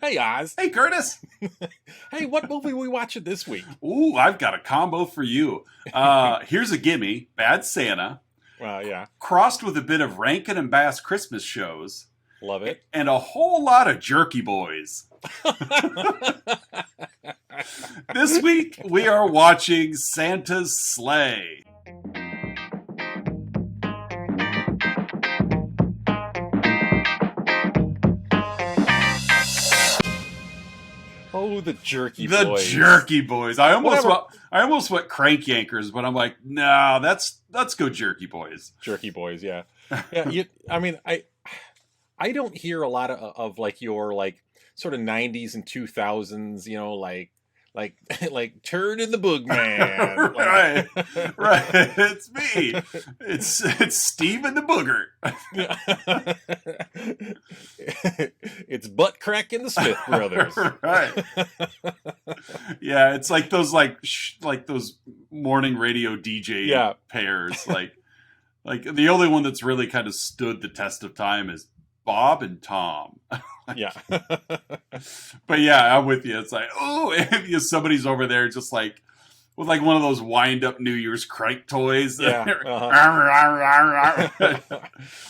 Hey, Oz. Hey, Curtis. Hey, what movie we watching this week? Ooh, I've got a combo for you. Here's a gimme: Bad Santa, Well, yeah, crossed with a bit of Rankin and Bass Christmas shows, love it. and a whole lot of Jerky Boys. This week we are watching Santa's Sleigh. Oh, the Jerky The Boys. Jerky Boys. I almost Whatever. went Crank Yankers, but I'm like, no, let's go Jerky Boys. Jerky Boys, yeah. Yeah, I don't hear a lot of like your like sort of 90s and 2000s, like Turd in the Boogman. Right. It's me. It's Steve and the Booger. It's Butt Crack and the Smith Brothers. Right. Yeah, it's like those like those morning radio DJ pairs. Like the only one that's really kind of stood the test of time is Bob and Tom. Yeah. But yeah, I'm with you. It's like, oh, if somebody's over there just like with like one of those wind up New Year's crank toys. Yeah.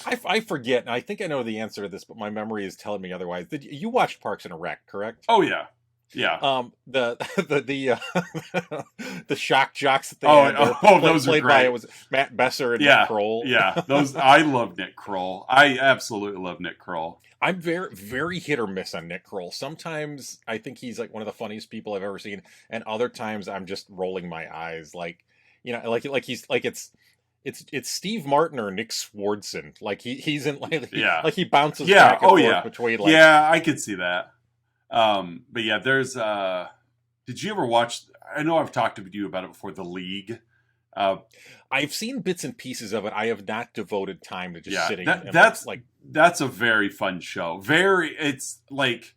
I forget, and I think I know the answer to this, but my memory is telling me otherwise. You watched Parks and Rec, correct? Oh yeah. Yeah. The shock jocks that they had. Those played are great. by it was Matt Besser and Nick Kroll. Yeah, those I love Nick Kroll. I absolutely love Nick Kroll. I'm very, very hit or miss on Nick Kroll. Sometimes I think he's like one of the funniest people I've ever seen, and other times I'm just rolling my eyes, like he's like it's Steve Martin or Nick Swardson. Like he's in like he bounces back and forth between. Like, yeah, I could see that. But yeah, there's. Did you ever watch? I know I've talked to you about it before. The League. I've seen bits and pieces of it. I have not devoted time to just sitting. That's a very fun show. It's like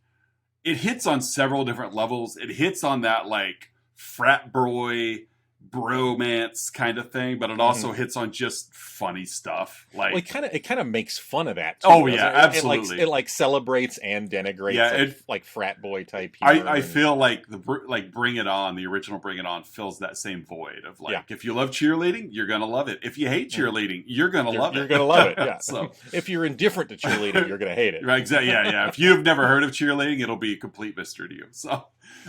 it hits on several different levels. It hits on that like frat boy bromance kind of thing, but it also hits on just funny stuff. Like it kind of makes fun of that too. Oh yeah, absolutely. It celebrates and denigrates like frat boy type humor. I feel like Bring It On, the original Bring It On, fills that same void of if you love cheerleading, you're gonna love it. If you hate cheerleading, you're gonna love it. You're gonna love it. Yeah. So if you're indifferent to cheerleading, you're gonna hate it. Right, exactly. Yeah. If you've never heard of cheerleading, it'll be a complete mystery to you. So.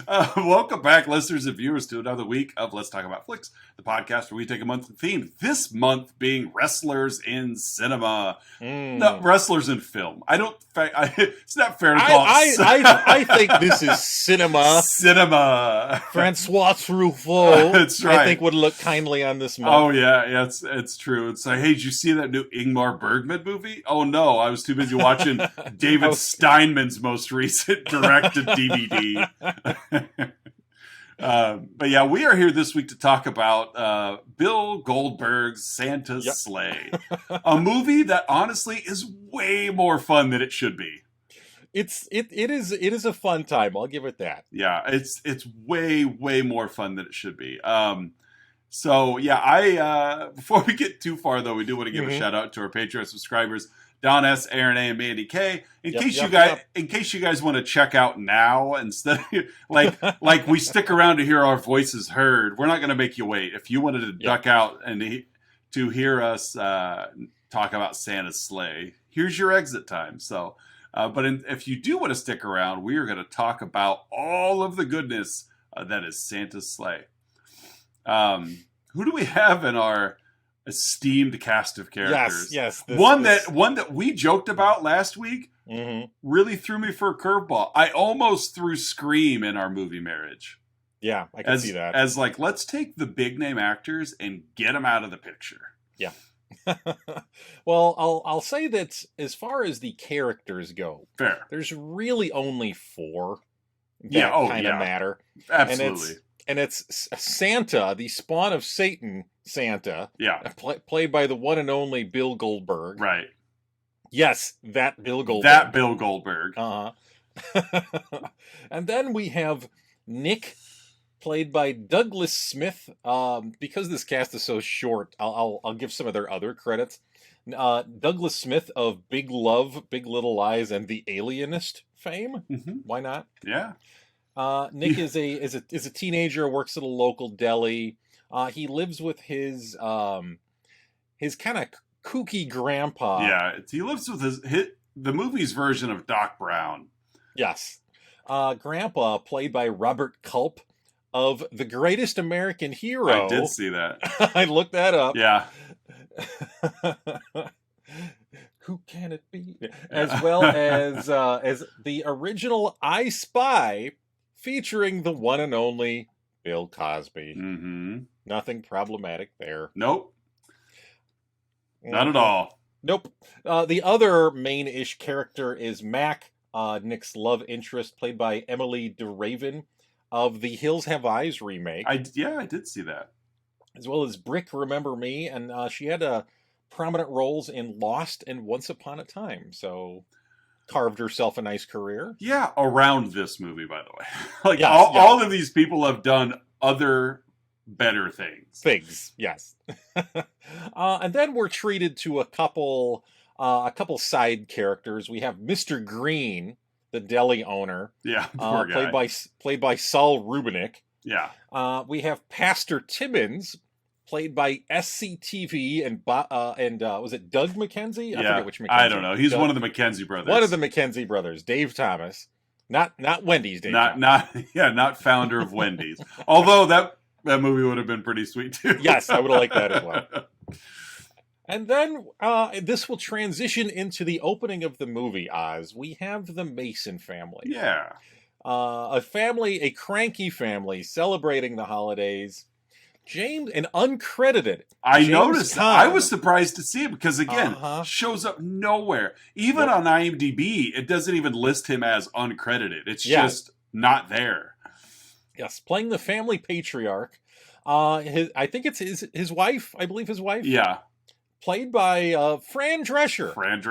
Welcome back, listeners and viewers, to another week of Let's Talk About Flicks, the podcast where we take a monthly theme. This month being wrestlers in cinema, no, wrestlers in film. It's not fair to call it. I think this is cinema. Cinema. Francois Truffaut, That's right. I think would look kindly on this month. Oh yeah, it's true. It's like, hey, did you see that new Ingmar Bergman movie? Oh no, I was too busy watching David Steinman's most recent directed DVD. But yeah, we are here this week to talk about Bill Goldberg's Santa's Sleigh, a movie that honestly is way more fun than it should be. It is a fun time. I'll give it that. Yeah, it's way more fun than it should be. So yeah, I before we get too far though, we do want to give a shout out to our Patreon subscribers. Don S, Aaron A, and Mandy K. In case you guys want to check out now instead of, like we stick around to hear our voices heard, we're not going to make you wait. If you wanted to duck out and to hear us talk about Santa's Sleigh, here's your exit time. So, if you do want to stick around, we are going to talk about all of the goodness that is Santa's Sleigh. Who do we have in our esteemed cast of characters? Yes. One that we joked about last week really threw me for a curveball. I almost threw Scream in our movie Marriage. Yeah, I can see that. As like, let's take the big name actors and get them out of the picture. Yeah. Well, I'll say that as far as the characters go, fair. There's really only 4 that kind of matter. Absolutely. And it's Santa, the spawn of Satan, Santa. Yeah. Played by the one and only Bill Goldberg. Right. Yes, that Bill Goldberg. Uh-huh. And then we have Nick played by Douglas Smith. Because this cast is so short, I'll give some of their other credits. Douglas Smith of Big Love, Big Little Lies, and The Alienist fame. Mm-hmm. Why not? Yeah. Nick is a teenager, works at a local deli. He lives with his kind of kooky grandpa. Yeah, he lives with the movie's version of Doc Brown. Yes. Grandpa, played by Robert Culp of The Greatest American Hero. I did see that. I looked that up. Yeah. Who can it be? As well as the original I Spy, featuring the one and only Bill Cosby. Mm-hmm. Nothing problematic there. Nope. Not at all. Nope. The other main-ish character is Mac, Nick's love interest, played by Emily DeRaven of the Hills Have Eyes remake. I did see that. As well as Brick, Remember Me, and she had prominent roles in Lost and Once Upon a Time, so carved herself a nice career. Yeah, around this movie, by the way. Like, yes, all of these people have done other better things. Yes. And then we're treated to a couple side characters. We have Mr. Green, the deli owner. Yeah, poor guy. Played by Saul Rubinek. Yeah. We have Pastor Timmons, played by SCTV and was it Doug McKenzie? I forget which McKenzie. I don't know. He's one of the McKenzie brothers. One of the McKenzie brothers, Dave Thomas. Not Wendy's Dave Thomas. Not founder of Wendy's. Although that movie would have been pretty sweet too. Yes, I would have liked that as well. And then this will transition into the opening of the movie, Oz. We have the Mason family. Yeah. A cranky family celebrating the holidays. An uncredited. I noticed. I was surprised to see it because, again, shows up nowhere. Even on IMDb, it doesn't even list him as uncredited. It's just not there. Yes, playing the family patriarch. I think it's his wife. I believe his wife. Yeah. Played by Fran Drescher. Fran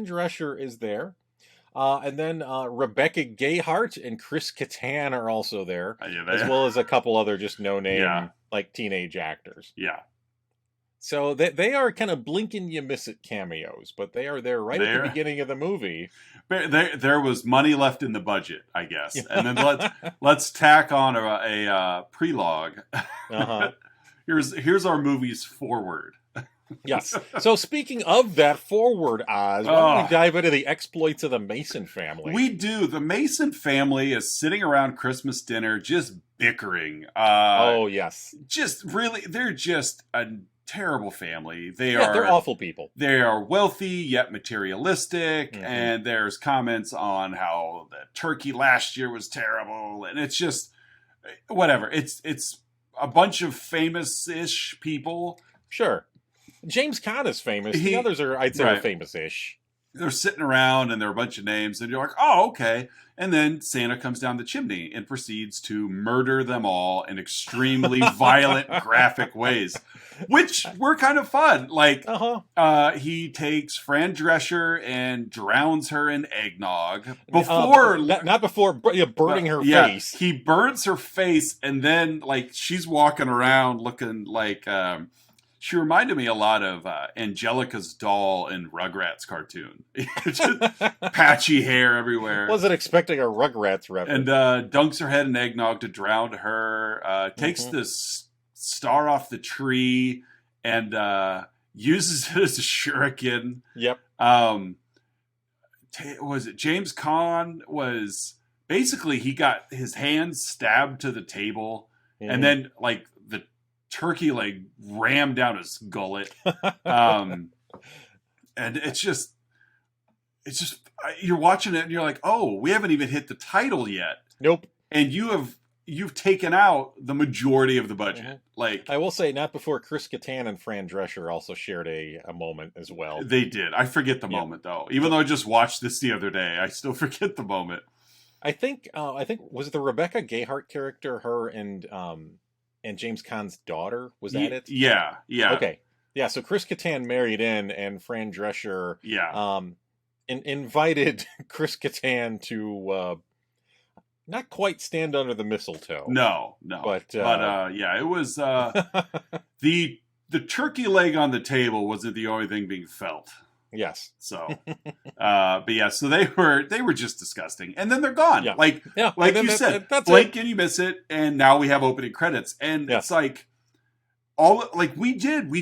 Drescher is there. And then Rebecca Gayheart and Chris Kattan are also there, as well as a couple other just no-name like teenage actors. Yeah. So they are kind of blink and you miss it cameos, but they are there at the beginning of the movie. There was money left in the budget, I guess, and then let's tack on a prelogue. Here's our movie's forward. Yes. So speaking of that forward, Oz, why don't we dive into the exploits of the Mason family? We do. The Mason family is sitting around Christmas dinner just bickering. Yes. Just really, they're just a terrible family. They're awful people. They are wealthy yet materialistic, and there's comments on how the turkey last year was terrible, and it's just whatever. It's a bunch of famous-ish people. Sure. James Caan is famous. The others are, I'd say, famous-ish. They're sitting around, and there are a bunch of names, and you're like, oh, okay. And then Santa comes down the chimney and proceeds to murder them all in extremely violent, graphic ways, which were kind of fun. Like, he takes Fran Drescher and drowns her in eggnog. Not before burning her face. He burns her face, and then, like, she's walking around looking like... she reminded me a lot of Angelica's doll in Rugrats cartoon. Just patchy hair everywhere. Wasn't expecting a Rugrats reference. And dunks her head in eggnog to drown her. Takes this star off the tree and uses it as a shuriken. Yep. Was it James Caan was... Basically, he got his hands stabbed to the table. And then, like... turkey like rammed down his gullet, and it's just you're watching it and you're like, oh, we haven't even hit the title yet. Nope. And you've taken out the majority of the budget. Like, I will say, not before Chris Kattan and Fran Drescher also shared a moment as well. They did. I forget the moment though. Even though I just watched this the other day, I still forget the moment. I think was it the Rebecca Gayheart character, her and James Caan's daughter? Was that it? Yeah. Okay. Yeah, so Chris Kattan married in, and Fran Drescher invited Chris Kattan to Not quite stand under the mistletoe, No, but yeah, it was the turkey leg on the table wasn't the only thing being felt. yes. So, but yeah, so they were just disgusting, and then they're gone. Yeah. Like you said, that's blink it. and you miss it, and now we have opening credits, and Yes. it's like we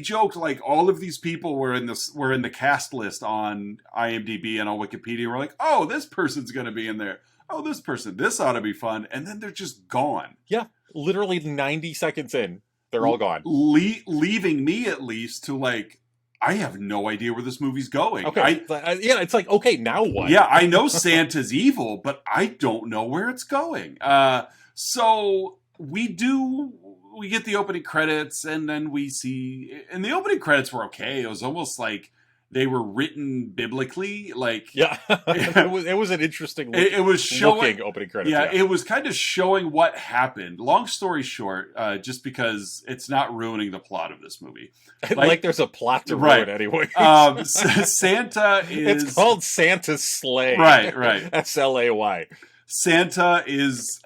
joked like all of these people were in the cast list on IMDb and on Wikipedia. We're like, oh, this person's gonna be in there. Oh, this ought to be fun, and then they're just gone. Yeah, literally 90 seconds in, they're all gone. Leaving me at least to like, I have no idea where this movie's going. Okay, yeah, it's like, okay, now what? Yeah, I know Santa's evil, but I don't know where it's going. So we get the opening credits, and then we see, and the opening credits were okay. It was almost like they were written biblically, like yeah. it was an interesting it was showing opening credits. Yeah, it was kind of showing what happened. Long story short, just because it's not ruining the plot of this movie, like there's a plot to ruin anyway. Santa is, it's called Santa's sleigh. Right. SLAY. Santa is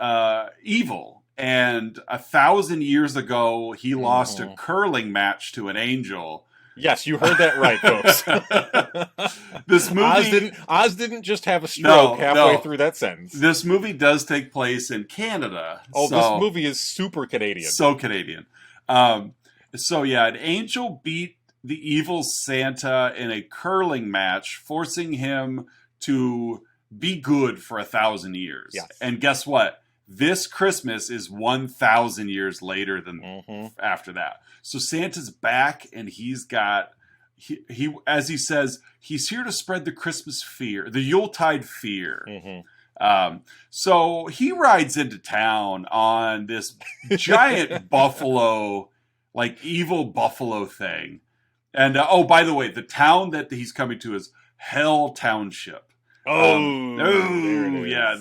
evil, and 1,000 years ago he lost a curling match to an angel. Yes, you heard that right, folks. This movie, Oz didn't just have a stroke halfway through that sentence. This movie does take place in Canada. Oh, this movie is super Canadian. So Canadian. So yeah, an angel beat the evil Santa in a curling match, forcing him to be good for 1,000 years. Yes. And guess what? This Christmas is 1,000 years later than after that. So Santa's back, and he's got he as he says, he's here to spread the Christmas fear, the Yuletide fear. So he rides into town on this giant buffalo, like evil buffalo thing. And oh, by the way, the town that he's coming to is Hell Township. Yeah,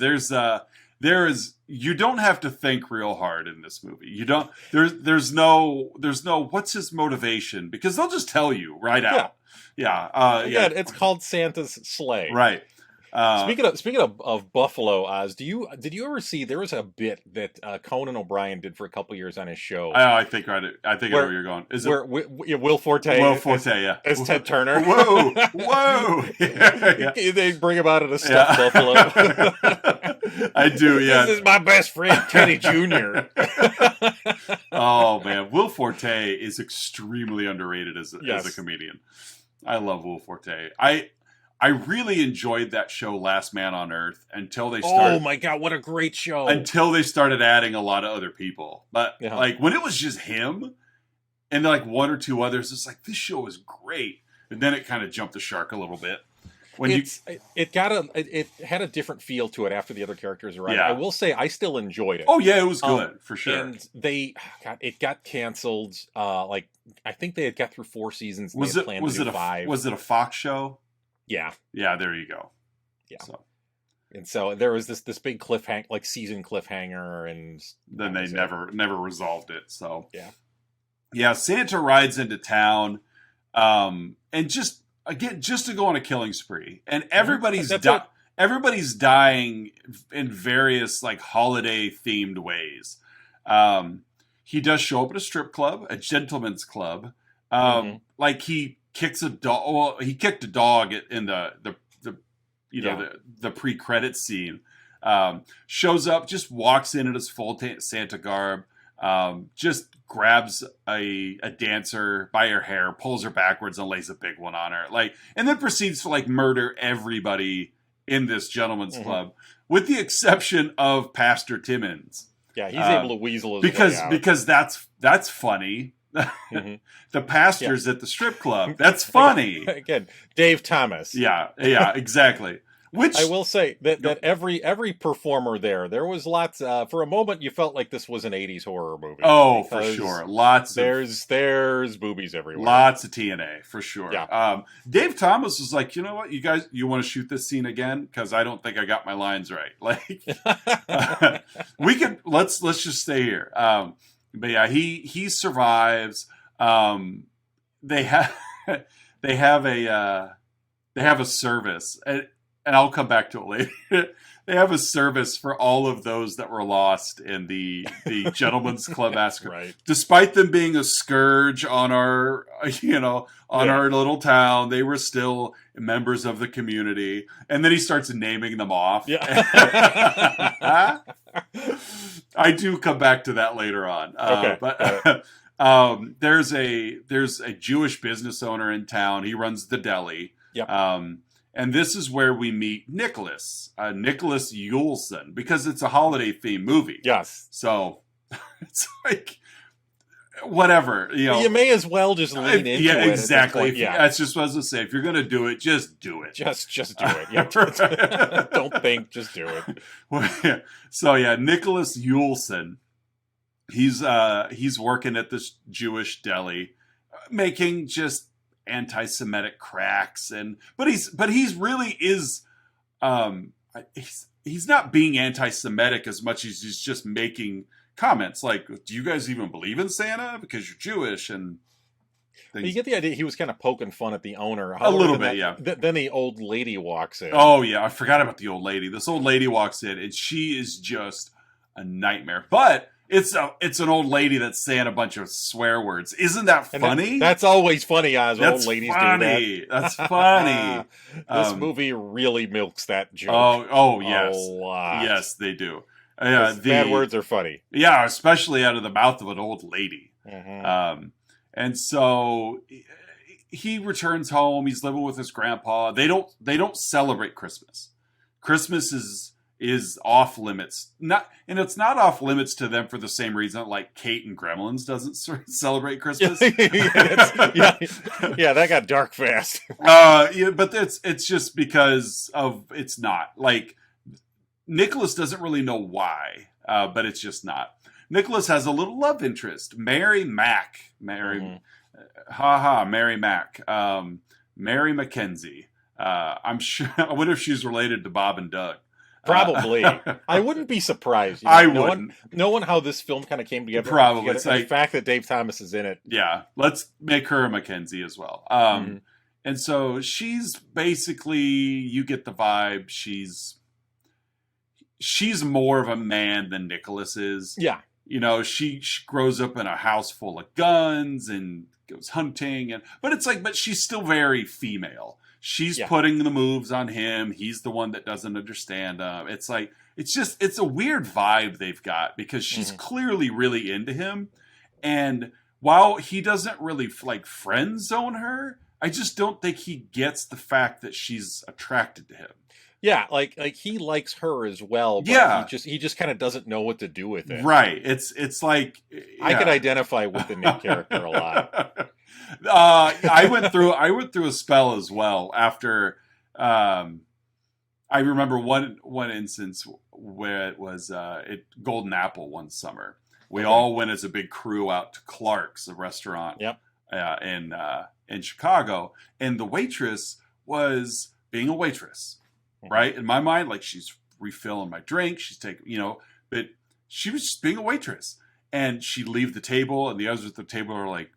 there is, you don't have to think real hard in this movie. You don't, there's no what's his motivation, because they'll just tell you right out. Yeah. It's called Santa's sleigh. Right. Speaking of Buffalo, Oz, did you ever see, there was a bit that Conan O'Brien did for a couple years on his show? I think I know where you're going. Is where it Will Forte? Will Forte, yeah, as Ted Turner. Whoa! Yeah. They bring him out in a stuffed buffalo. I do, yeah. This is my best friend, Teddy Jr. Oh man, Will Forte is extremely underrated as a comedian. I love Will Forte. I really enjoyed that show, Last Man on Earth, until they started. Oh my god, what a great show! Until they started adding a lot of other people, but like when it was just him and like one or two others, it's like, this show is great. And then it kind of jumped the shark a little bit. It had a different feel to it after the other characters arrived. Yeah. I will say I still enjoyed it. Oh yeah, it was good for sure. And it got canceled. Like I think they had got through 4 seasons. And was it 5? Was it a Fox show? Yeah. Yeah, there you go. Yeah. So there was this big season cliffhanger, and then they never resolved it. So yeah. Santa rides into town, and just to go on a killing spree, and everybody's dying in various like holiday themed ways. He does show up at a strip club, a gentleman's club. Like he kicks a dog. Well, he kicked a dog in the pre-credit scene. Shows up, just walks in his full Santa garb. Just grabs a dancer by her hair, pulls her backwards, and lays a big one on her. And then proceeds to murder everybody in this gentleman's club, with the exception of Pastor Timmons. Yeah, he's able to weasel his way out. Because that's funny. The pastor's at the strip club. That's funny. Again, Dave Thomas. Yeah, exactly. Which I will say that every performer there was lots. For a moment, you felt like this was an '80s horror movie. Oh, for sure. There's boobies everywhere. Lots of TNA for sure. Yeah. Dave Thomas was like, you know what, you guys, you want to shoot this scene again? Because I don't think I got my lines right. Let's just stay here. But yeah, he survives. They have a service, and I'll come back to it later. a service for all of those that were lost in the Gentleman's Club massacre. Right. Despite them being a scourge on our our little town, they were still members of the community. And then he starts naming them off. Yeah. I do come back to that later on. Okay. But there's a Jewish business owner in town. He runs the deli. Yep. And this is where we meet Nicholas Yulson, because it's a holiday themed movie. Yes. So it's like, whatever, You may as well just lean into it. Yeah, exactly. Yeah. That's just what I was going to say. If you're going to do it, just do it. Just do it. Yeah. Don't think, just do it. Well, yeah. So yeah, Nicholas Yulson, he's working at this Jewish deli, making just anti-Semitic cracks, but he's really is he's not being anti-Semitic as much as he's just making comments like, do you guys even believe in Santa because you're Jewish? And you get the idea he was kind of poking fun at the owner. A little bit, yeah. Then the old lady walks in. Oh yeah, I forgot about the old lady. This old lady walks in and she is just a nightmare, but it's an old lady that's saying a bunch of swear words. Isn't that funny? That's always funny as old ladies do that. That's funny. This movie really milks that joke. Oh yes. A lot. Yes, they do. Yeah, bad words are funny. Yeah, especially out of the mouth of an old lady. Mm-hmm. And so he returns home. He's living with his grandpa. They don't celebrate Christmas. Christmas is off limits. It's not off limits to them for the same reason like Kate and Gremlins doesn't celebrate Christmas. Yeah, that got dark fast. But it's just because of it's not like Nicholas doesn't really know why, but it's just not. Nicholas has a little love interest, Mary Mack. Mary Mack. Mary Mackenzie. I'm sure. I wonder if she's related to Bob and Doug. Probably. I wouldn't be surprised. I wouldn't. Knowing how this film kind of came together. Probably. It's like, the fact that Dave Thomas is in it. Yeah. Let's make her a Mackenzie as well. And so she's basically, you get the vibe, she's more of a man than Nicholas is. Yeah. She grows up in a house full of guns and goes hunting, but she's still very female. She's putting the moves on him. He's the one that doesn't understand. It's a weird vibe they've got because she's clearly really into him. And while he doesn't really like friend zone her, I just don't think he gets the fact that she's attracted to him. Yeah, like he likes her as well. But he just kind of doesn't know what to do with it. Right. It's like I could identify with the Nick character a lot. I went through a spell as well after. I remember one instance where it was at Golden Apple one summer. We all went as a big crew out to Clark's, a restaurant. Yep. In Chicago, and the waitress was being a waitress. Right? In my mind, like she's refilling my drink. She's taking, but she was just being a waitress. And she'd leave the table and the others at the table are like,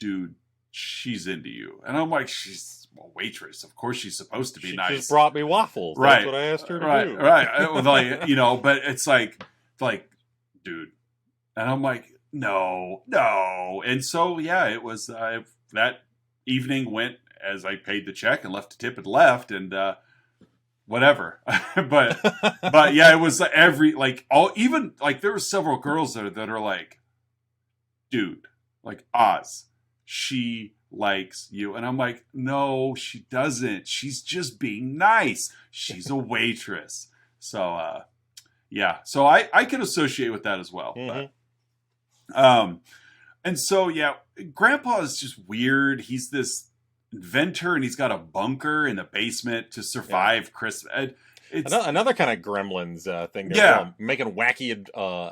dude, she's into you. And I'm like, she's a waitress. Of course she's supposed to be nice. She just brought me waffles. Right. That's what I asked her to do. Right. Like, but it's like, dude. And I'm like, no. And so, yeah, it was, that evening went as I paid the check and left a tip and left. And, whatever. but yeah, it was there were several girls that are like, dude, like Oz, she likes you. And I'm like, no, she doesn't. She's just being nice. She's a waitress. So, yeah. So I can associate with that as well. But, and so, yeah, Grandpa is just weird. He's this inventor and he's got a bunker in the basement to survive Christmas. It's another kind of Gremlins thing. Yeah, making wacky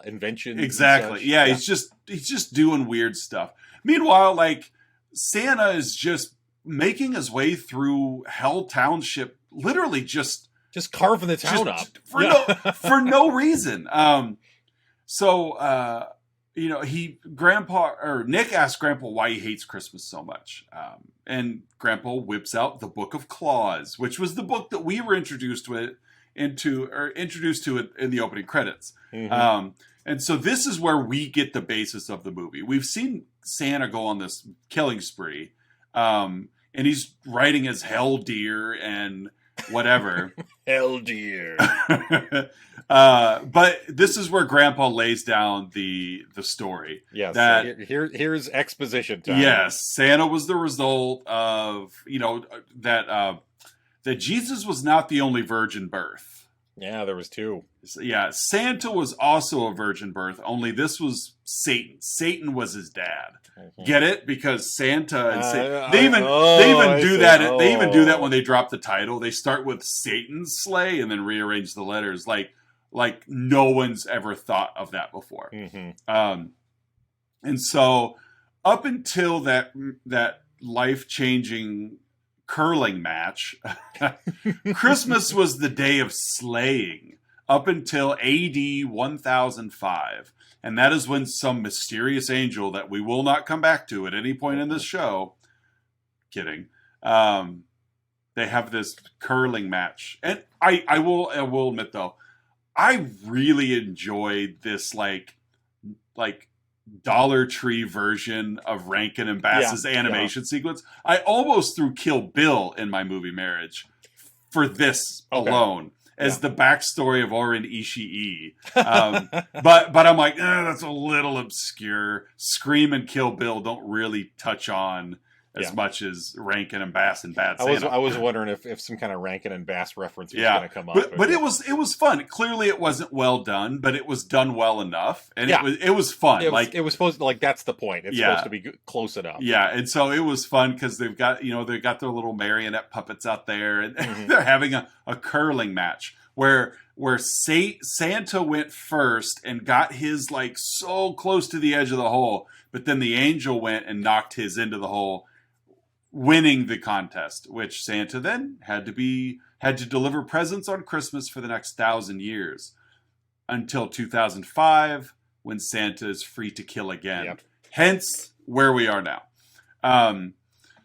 inventions. Exactly. Yeah, he's just doing weird stuff. Meanwhile, like Santa is just making his way through Hell Township, literally just carving the town up for no reason. Nick asked Grandpa why he hates Christmas so much. And Grandpa whips out the Book of Claus, which was the book that we were introduced with introduced to it in the opening credits. Mm-hmm. And so this is where we get the basis of the movie. We've seen Santa go on this killing spree, and he's riding his hell deer and whatever. Hell deer. But this is where Grandpa lays down the story. Yes. That here's exposition time. yes, Santa was the result of that Jesus was not the only virgin birth. Yeah, there was two. Yeah, Santa was also a virgin birth, only this was Satan. Satan was his dad. Mm-hmm. Get it? Because Santa and Satan, They even do that when they drop the title. They start with Satan's sleigh and then rearrange the letters like no one's ever thought of that before. Mm-hmm. And so up until that life-changing curling match, Christmas was the day of sleighing up until AD 1005. And that is when some mysterious angel that we will not come back to at any point in this show, kidding, they have this curling match. And I will admit though, I really enjoyed this like Dollar Tree version of Rankin and Bass's animation sequence. I almost threw Kill Bill in my movie Marriage for this alone as the backstory of Oren Ishii. But I'm like, that's a little obscure. Scream and Kill Bill don't really touch on as much as Rankin and Bass and Bad Santa. I was wondering if some kind of Rankin and Bass reference was going to come up. But it was fun. Clearly, it wasn't well done, but it was done well enough, and it was fun. It was supposed to, that's the point. It's supposed to be close enough. Yeah, and so it was fun because they've got their little marionette puppets out there, and they're having a curling match where Santa went first and got his so close to the edge of the hole, but then the angel went and knocked his into the hole, winning the contest, which Santa then had to deliver presents on Christmas for the next 1,000 years until 2005, when Santa is free to kill again. Yep. Hence where we are now.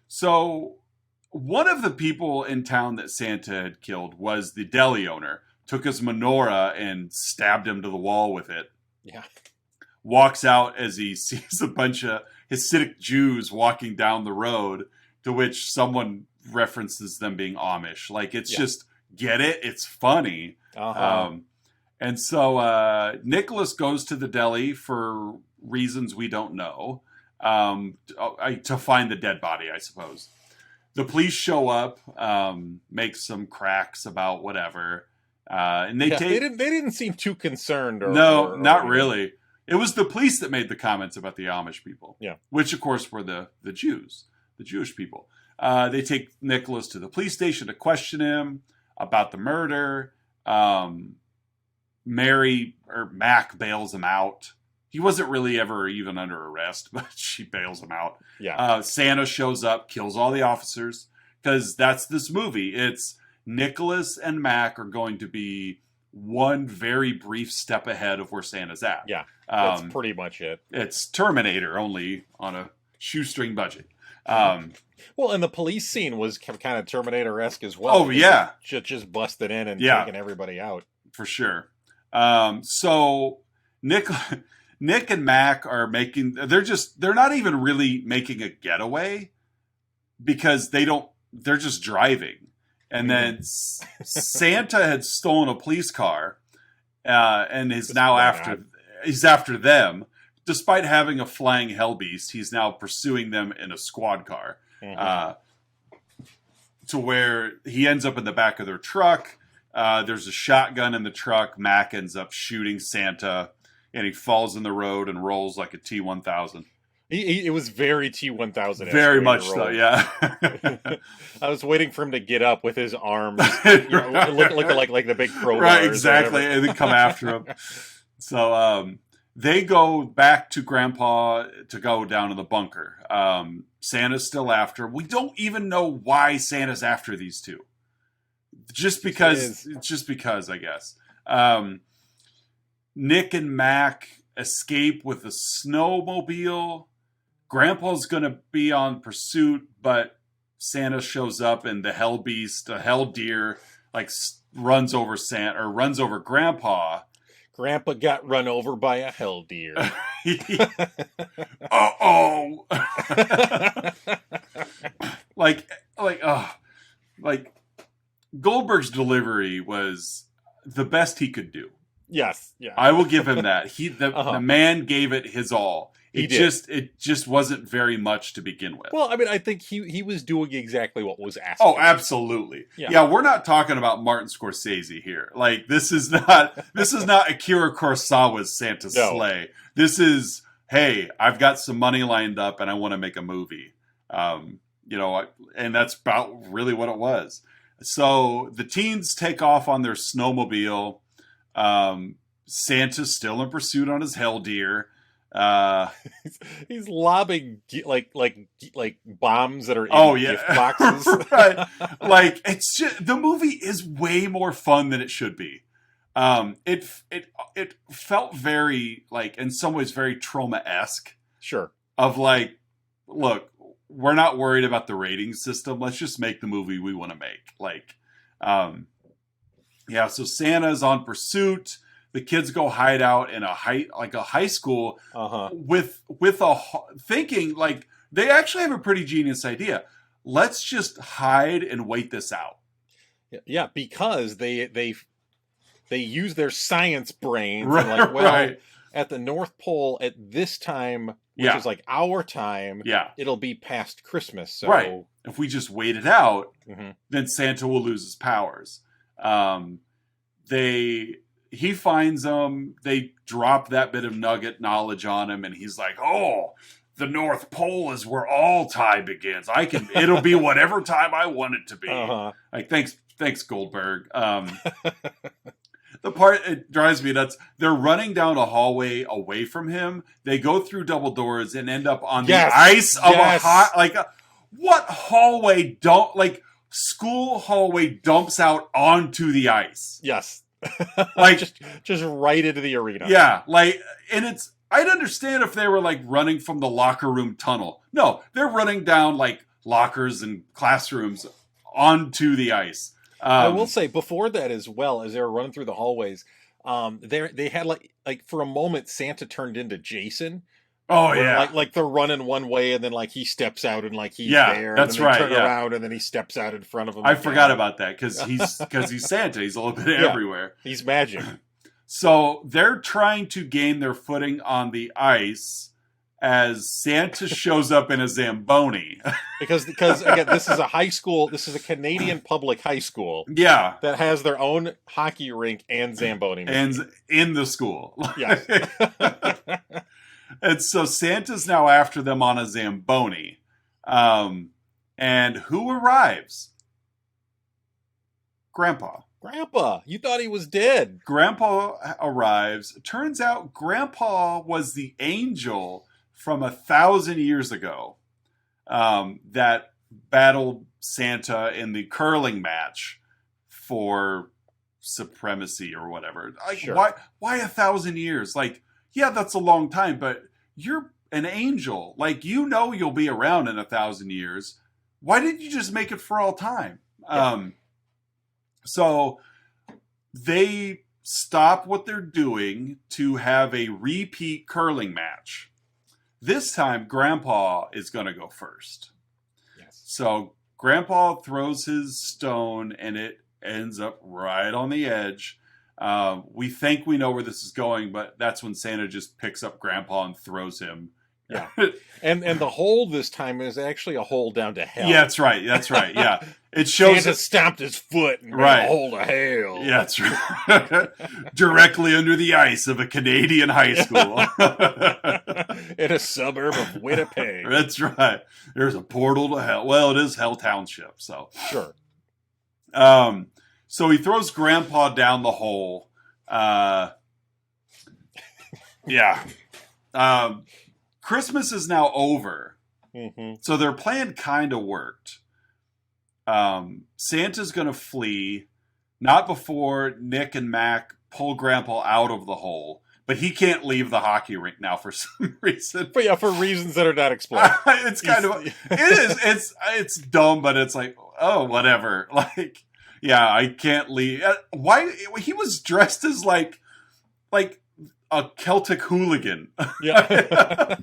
So one of the people in town that Santa had killed was the deli owner. Took his menorah and stabbed him to the wall with it. Yeah. Walks out as he sees a bunch of Hasidic Jews walking down the road, to which someone references them being Amish. It's just, get it? It's funny. Uh-huh. And so Nicholas goes to the deli for reasons we don't know, to find the dead body, I suppose. The police show up, make some cracks about whatever, and they didn't seem too concerned. Not really. It was the police that made the comments about the Amish people, which of course were the Jews. The Jewish people. They take Nicholas to the police station to question him about the murder. Mac bails him out. He wasn't really ever even under arrest, but she bails him out. Yeah. Santa shows up, kills all the officers, because that's this movie. It's Nicholas and Mac are going to be one very brief step ahead of where Santa's at. Yeah, that's pretty much it. It's Terminator, only on a shoestring budget. Well, and the police scene was kind of Terminator-esque as well. Oh, yeah. Just busted in and taking everybody out. For sure. So Nick and Mac are they're not even really making a getaway, because they're just driving. And then Santa had stolen a police car, and is now after them. Despite having a flying hellbeast, he's now pursuing them in a squad car, to where he ends up in the back of their truck. There's a shotgun in the truck. Mac ends up shooting Santa, and he falls in the road and rolls like a T-1000. It was very T-1000. Very much so, yeah. I was waiting for him to get up with his arms, looking like the big crowbars. Right, exactly, and then come after him. So they go back to Grandpa to go down to the bunker. Santa's still after. We don't even know why Santa's after these two. Just because, I guess. Nick and Mac escape with a snowmobile. Grandpa's going to be on pursuit, but Santa shows up and the hell beast, a hell deer, runs over Santa or runs over Grandpa. Grandpa got run over by a hell deer. Uh-oh. like Goldberg's delivery was the best he could do. Yes, yeah. I will give him that. The man gave it his all. It just wasn't very much to begin with. Well, I mean, I think he was doing exactly what was asked. Oh, absolutely. Yeah, we're not talking about Martin Scorsese here. Like this is not Akira Kurosawa's Santa's Sleigh. This is, hey, I've got some money lined up and I want to make a movie. And that's about really what it was. So the teens take off on their snowmobile. Santa's still in pursuit on his hell deer. He's lobbing like bombs that are in gift boxes. Right. Like it's just, the movie is way more fun than it should be. It felt very in some ways very Troma-esque. Sure. Of like, look, we're not worried about the rating system. Let's just make the movie we want to make. So Santa's on pursuit. The kids go hide out in a high school with thinking they actually have a pretty genius idea. Let's just hide and wait this out. Yeah, because they use their science brains. Right, at the North Pole at this time, which is like our time, it'll be past Christmas. So right. If we just wait it out, then Santa will lose his powers. He finds them. They drop that bit of nugget knowledge on him, and he's like, "Oh, the North Pole is where all time begins. It'll be whatever time I want it to be." Like, thanks, Goldberg. The part it drives me nuts. They're running down a hallway away from him. They go through double doors and end up on the ice of what hallway school hallway dumps out onto the ice. Yes. just right into the arena. Yeah, and I'd understand if they were running from the locker room tunnel. No, they're running down lockers and classrooms onto the ice. I will say before that as well, as they were running through the hallways, they had for a moment Santa turned into Jason. Oh yeah, they're running one way and then he steps out and he's there. That's and then they turn around and then he steps out in front of him. I forgot about that because he's Santa. He's a little bit everywhere. He's magic. So they're trying to gain their footing on the ice as Santa shows up in a Zamboni. because again, this is a high school. This is a Canadian public high school. Yeah, that has their own hockey rink and Zamboni. And in the school. Yes. And so Santa's now after them on a Zamboni. And who arrives? Grandpa. You thought he was dead. Grandpa arrives. Turns out Grandpa was the angel from 1,000 years ago that battled Santa in the curling match for supremacy or whatever. Sure. Why 1,000 years? That's a long time, but you're an angel. You'll be around in 1,000 years. Why didn't you just make it for all time? Yeah. So they stop what they're doing to have a repeat curling match. This time, Grandpa is going to go first. Yes. So Grandpa throws his stone, and it ends up right on the edge. We think we know where this is going, but that's when Santa just picks up Grandpa and throws him. Yeah, and the hole this time is actually a hole down to hell. Yeah, that's right. Yeah, it shows Santa stomped his foot and made a hole to hell. Yeah, that's right. Directly under the ice of a Canadian high school in a suburb of Winnipeg. That's right. There's a portal to hell. Well, it is Hell Township, so sure. So he throws Grandpa down the hole. Christmas is now over. Mm-hmm. So their plan kind of worked. Santa's going to flee, not before Nick and Mac pull Grandpa out of the hole. But he can't leave the hockey rink now for some reason. But for reasons that are not explained. It's kind of, it is, it's dumb, but it's oh, whatever. Yeah, I can't leave. Why he was dressed as like a Celtic hooligan. Yeah.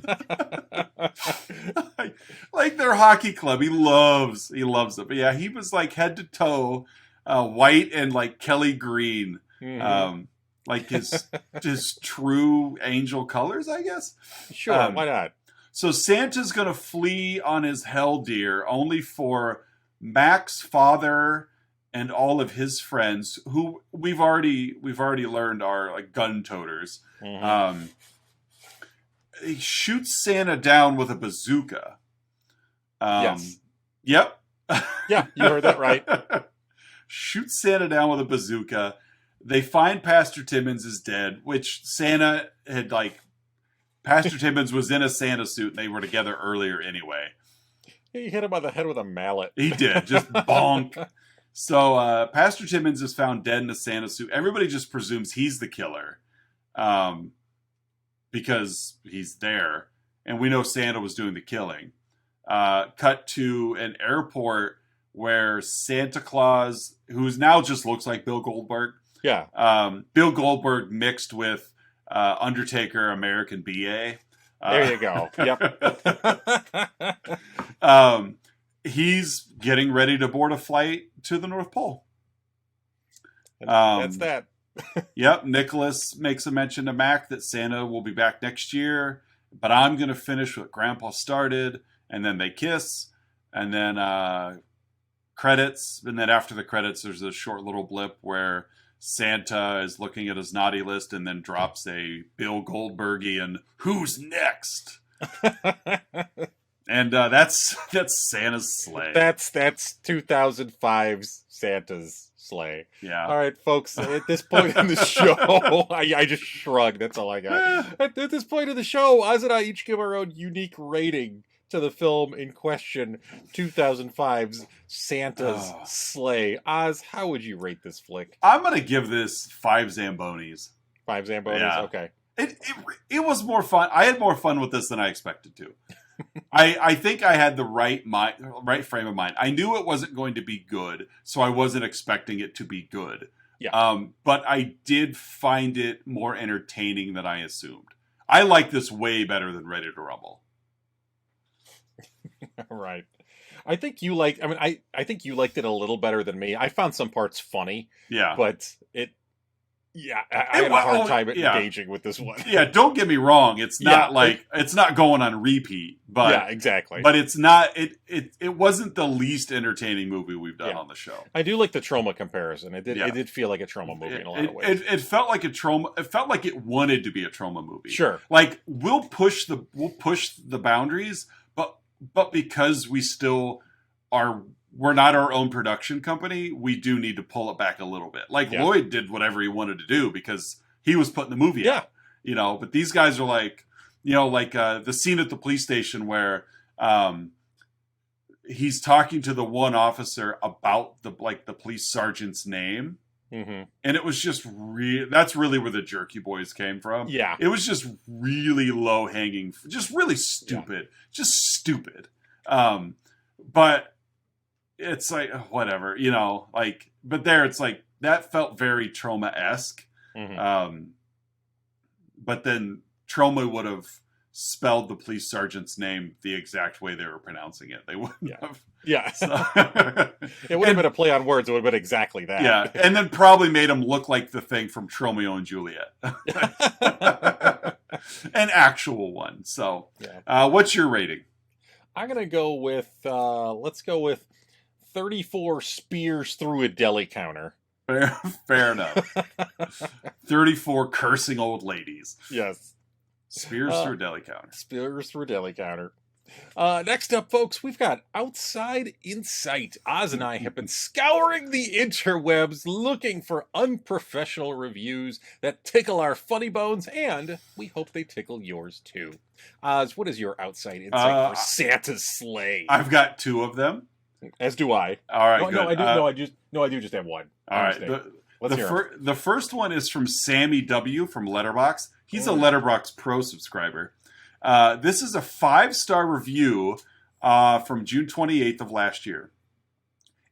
like their hockey club. He loves it. But yeah, he was like head to toe white and like Kelly green. Mm-hmm. Like his true angel colors, I guess. Sure, why not? So Santa's gonna flee on his hell deer only for Mac's father and all of his friends, who we've already learned are like gun toters. Mm-hmm. He shoots Santa down with a bazooka. Yes. Yep. Yeah, you heard that right. Shoots Santa down with a bazooka. They find Pastor Timmons is dead, which Santa had like. Pastor Timmons was in a Santa suit, and they were together earlier anyway. He hit him on the head with a mallet. He did, just bonk. So Pastor Timmons is found dead in a Santa suit. Everybody just presumes he's the killer, because he's there, and we know Santa was doing the killing. Cut to an airport where Santa Claus, who now just looks like Bill Goldberg. Yeah. Bill Goldberg mixed with Undertaker American BA. There you go. Yep. He's getting ready to board a flight to the North Pole. That's that. Yep. Nicholas makes a mention to Mac that Santa will be back next year, but I'm going to finish what Grandpa started. And then they kiss, and then credits. And then after the credits, there's a short little blip where Santa is looking at his naughty list and then drops a Bill Goldbergian "Who's next?" And that's Santa's sleigh. That's 2005's Santa's sleigh. Yeah. All right, folks. At this point in the show, I just shrugged. That's all I got. At this point in the show, Oz and I each give our own unique rating to the film in question, 2005's Santa's sleigh. Oz, how would you rate this flick? I'm gonna give this 5 Zambonis. 5 Zambonis? Yeah. Okay. It was more fun. I had more fun with this than I expected to. I think I had the right frame of mind. I knew it wasn't going to be good, so I wasn't expecting it to be good. Yeah. But I did find it more entertaining than I assumed. I like this way better than Ready to Rumble. Right. I think you liked. I mean, I think you liked it a little better than me. I found some parts funny. Yeah. But it. Yeah, I had a hard time engaging with this one. Yeah, don't get me wrong. It's not it's not going on repeat, but yeah, exactly. But it's not. It wasn't the least entertaining movie we've done on the show. I do like the trauma comparison. It did feel like a trauma movie in a lot of ways. It felt like a trauma. It felt like it wanted to be a trauma movie. Sure. Like we'll push the boundaries, but because we still are. We're not our own production company. We do need to pull it back a little bit. Like Lloyd did whatever he wanted to do because he was putting the movie out, but these guys are like, the scene at the police station where, he's talking to the one officer about the police sergeant's name. Mm-hmm. And it was just that's really where the Jerky Boys came from. Yeah. It was just really low hanging, just really stupid, just stupid. But it's like, whatever, but there it's like, that felt very Trauma-esque. Mm-hmm. But then Trauma would have spelled the police sergeant's name the exact way they were pronouncing it. They wouldn't have. Yeah. So. It would have been a play on words. It would have been exactly that. Yeah. And then probably made him look like the thing from Romeo and Juliet. An actual one. So, what's your rating? I'm going to go with, let's go with 34 spears through a deli counter. Fair enough. 34 cursing old ladies. Yes. Spears through a deli counter. Spears through a deli counter. Next up, folks, we've got Outside Insight. Oz and I have been scouring the interwebs looking for unprofessional reviews that tickle our funny bones, and we hope they tickle yours too. Oz, what is your Outside Insight for Santa's sleigh? I've got 2 of them. As do I. All right, good. I do just have one. All right. The first one is from Sammy W. from Letterboxd. He's a Letterboxd Pro subscriber. This is a 5-star review from June 28th of last year.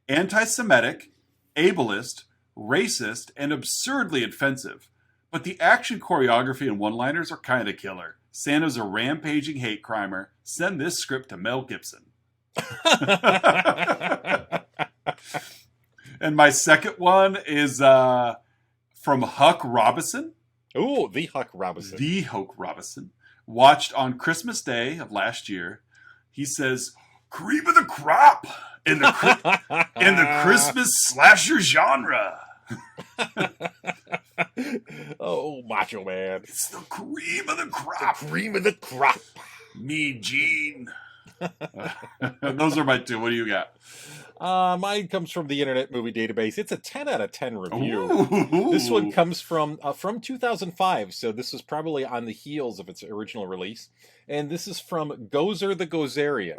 Anti-Semitic ableist, racist, and absurdly offensive. But the action choreography and one-liners are kind of killer. Santa's a rampaging hate crimer. Send this script to Mel Gibson. And my second one is from Huck Robinson. Ooh, the Huck Robinson. The Huck Robinson. Watched on Christmas Day of last year. He says, cream of the crop in the Christmas slasher genre. Oh, Macho Man. It's the cream of the crop. The cream of the crop. Mean Gene. Those are my two. What do you got? Mine comes from the Internet Movie Database. It's a 10 out of 10 review. Ooh. This one comes from 2005, so this was probably on the heels of its original release. And this is from Gozer the Gozerian.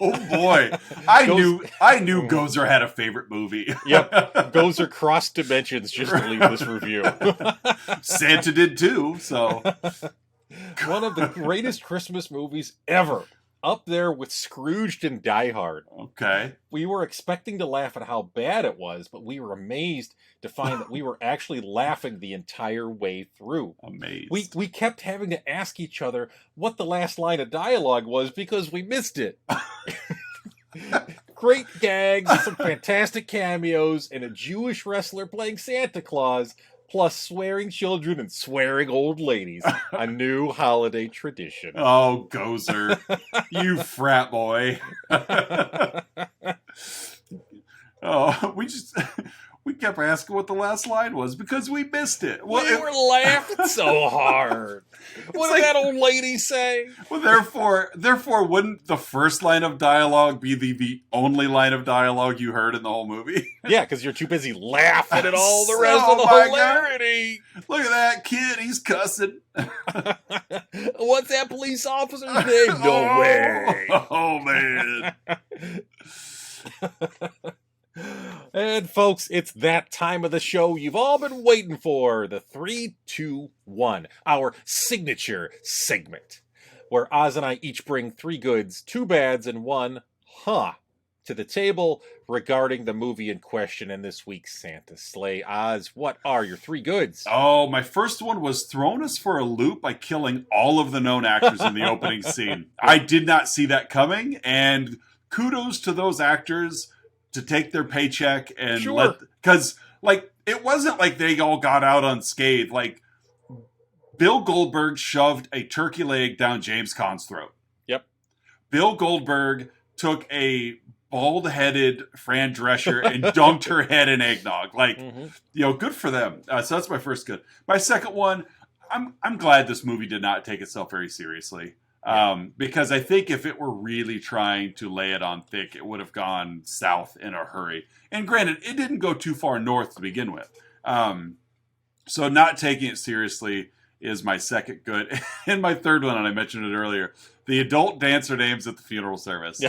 Oh boy, I knew Gozer had a favorite movie. Yep, Gozer crossed dimensions just to leave this review. Santa did too. So one of the greatest Christmas movies ever. Up there with Scrooged and Die Hard. Okay. We were expecting to laugh at how bad it was, but we were amazed to find that we were actually laughing the entire way through. Amazed. We kept having to ask each other what the last line of dialogue was because we missed it. Great gags, some fantastic cameos, and a Jewish wrestler playing Santa Claus, plus swearing children and swearing old ladies. A new holiday tradition. Oh, Gozer. You frat boy. Oh, we kept asking what the last line was because we missed it. Well, we were laughing so hard. What did that old lady say? Well, therefore, wouldn't the first line of dialogue be the only line of dialogue you heard in the whole movie? Yeah, because you're too busy laughing at all the rest of the hilarity. God. Look at that kid. He's cussing. What's that police officer's name? No way. Oh, man. And folks, it's that time of the show you've all been waiting for. The 3, 2, 1. Our signature segment. Where Oz and I each bring 3 goods, 2 bads, and 1 to the table regarding the movie in question in this week's Santa's Sleigh. Oz, what are your 3 goods? Oh, my first one was thrown us for a loop by killing all of the known actors in the opening scene. I did not see that coming, and kudos to those actors to take their paycheck and because it wasn't like they all got out unscathed. Like Bill Goldberg shoved a turkey leg down James Caan's throat. Yep. Bill Goldberg took a bald-headed Fran Drescher and dunked her head in eggnog. Good for them. So that's my first good. My second one, I'm glad this movie did not take itself very seriously. Because I think if it were really trying to lay it on thick, it would have gone south in a hurry. And granted, it didn't go too far north to begin with. So not taking it seriously is my second good. And my third one, and I mentioned it earlier, the adult dancer names at the funeral service.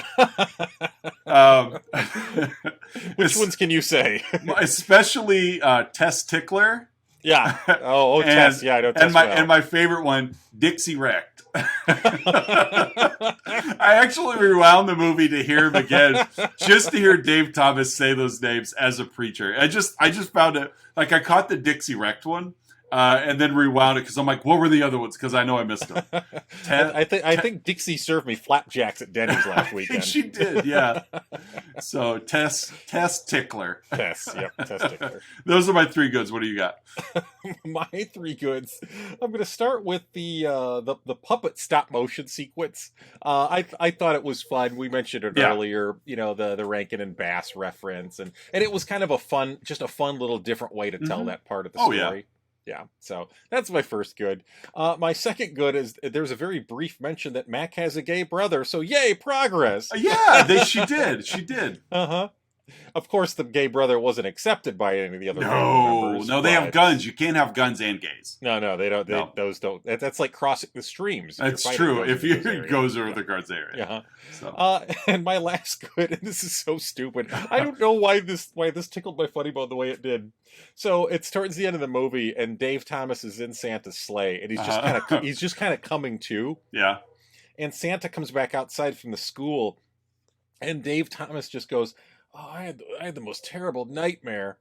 Which ones can you say? Especially Tess Tickler. Yeah. Tess. Yeah, I know Tess and my favorite one, Dixie Wrecked. I actually rewound the movie to hear him again, just to hear Dave Thomas say those names as a preacher. I just found it, like, I caught the Dixie Wrecked one, and then rewound it because I'm like, what were the other ones? Because I know I missed them. I think Dixie served me flapjacks at Denny's last weekend. She did, yeah. So Tess Tickler. Tess Tickler. Those are my 3 goods. What do you got? My 3 goods. I'm going to start with the puppet stop motion sequence. I thought it was fun. We mentioned it earlier. The Rankin and Bass reference, and it was kind of a fun little different way to tell that part of the story. Yeah, so that's my first good. My second good is there's a very brief mention that Mac has a gay brother, so yay, progress! She did. She did. Uh-huh. Of course, the gay brother wasn't accepted by any of the other members. No, they have guns. You can't have guns and gays. No, they don't. Those don't. That's like crossing the streams. That's true. If you goes over the guards area. Yeah. So. And my last good, and this is so stupid. I don't know why this tickled my funny bone the way it did. So it's towards the end of the movie, and Dave Thomas is in Santa's sleigh, and he's just kind of coming to. Yeah. And Santa comes back outside from the school, and Dave Thomas just goes, "Oh, I had the most terrible nightmare."